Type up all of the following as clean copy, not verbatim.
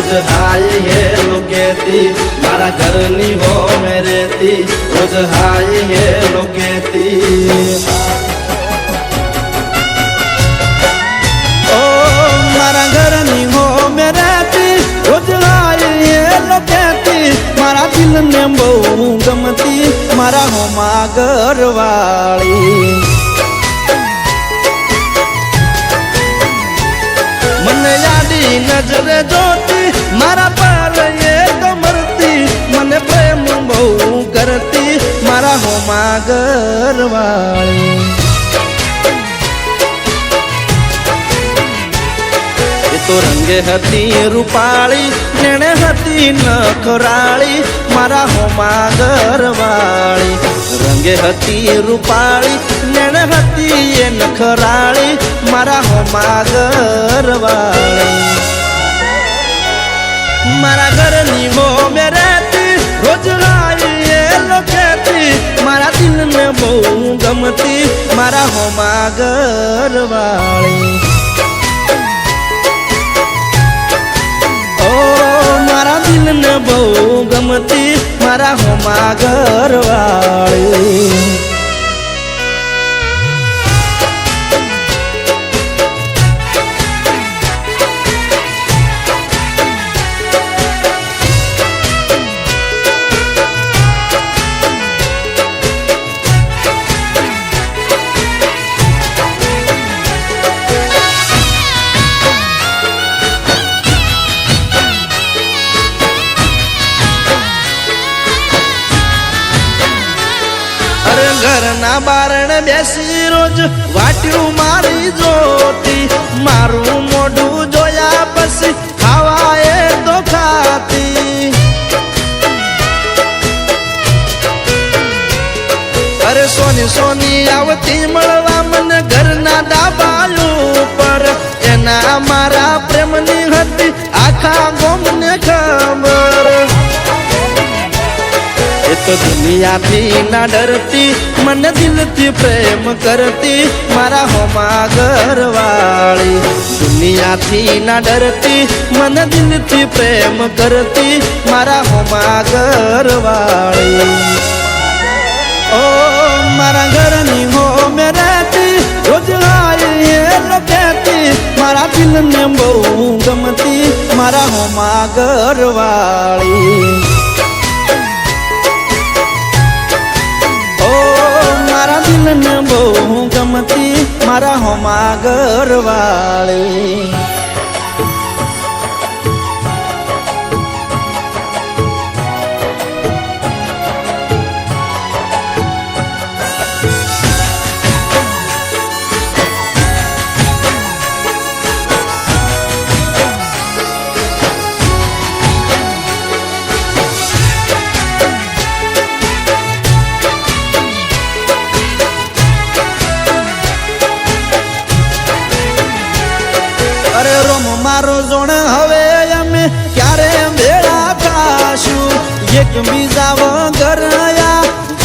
रोज hi hello कहती मारा घरनी हो में रहती रोज हाय हेलो कहती ओ मारा घरनी हो में रहती रोज हाय हेलो कहती मारा दिल ने बहु गमती मारा हो मां घरवाली मन यादी नजर जोती मारा पर ये तो मरती मन प्रेम बहु करती मारा हो मां घरवाली तो रंगे हती रूपाली नेणे हती नखराली मारा हो मां घरवाली रंगे हती रूपाली नेणे हती ये नखराली मारा हो मां घरवाली मारा घरनी हो में रहती रोज हाय हेलो कहती मारा दिल ने बहु गमती मारा हो मां घरवाली मारा दिल ने बहु गमती मारा हो मां घरवाली घरना बारण बेसी रोज वाट्यू मारी जोती मारू मोढू जोया पसी खावाए तो खाती अरे सोनी सोनी आवती मळवा मन घरना डाबायू पर एना मारा प्रेमनी हती आखा गोमने खबर तो दुनिया थी ना डरती मन दिल थी प्रेम करती मारा हो मां घरवाली दुनिया थी ना डरती मन दिल थी प्रेम करती मारा हो मां घरवाली ओ मारा घरनी हो में रहती रोज हाय हेलो कहती मारा दिल ने बहु गमती मारा हो मां घरवाली मारा दिल ने बहु गमती मारा हो मां घरवाली अरे रोम मारो जोण हवे अमे क्यारे भेड़ा थाशु एक बीजा वगर या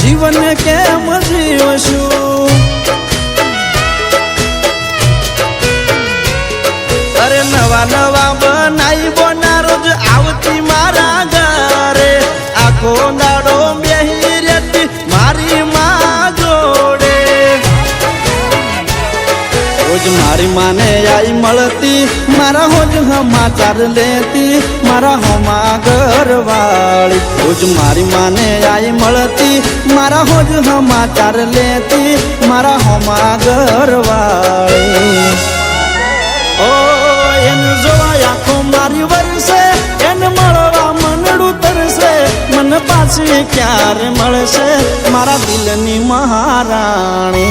जीवन केम जीवशु अरे नवा नवा बनाई बोना रोज आवती मारा घरे आखो दाड़ो बेही रहती मारी मां जोड़े रोज मारी माने आई मलती मारा होज समाचार लेती मारा हो मां घरवाली रोज मारी माने आई मलती मारा होज समाचार लेती मारा हो मां घरवाली ओ एन जोवा आखो मारी वरसे एन मळवा मनडू तरसे मन पाछी क्यारे मळसे मारा दिलनी महाराणी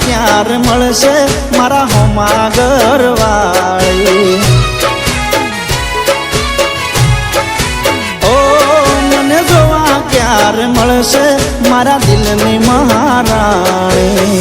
क्यारे मळसे मारा हो मां घरवाली ओ मने जोवा क्यारे मळसे मारा दिलनी महाराणी।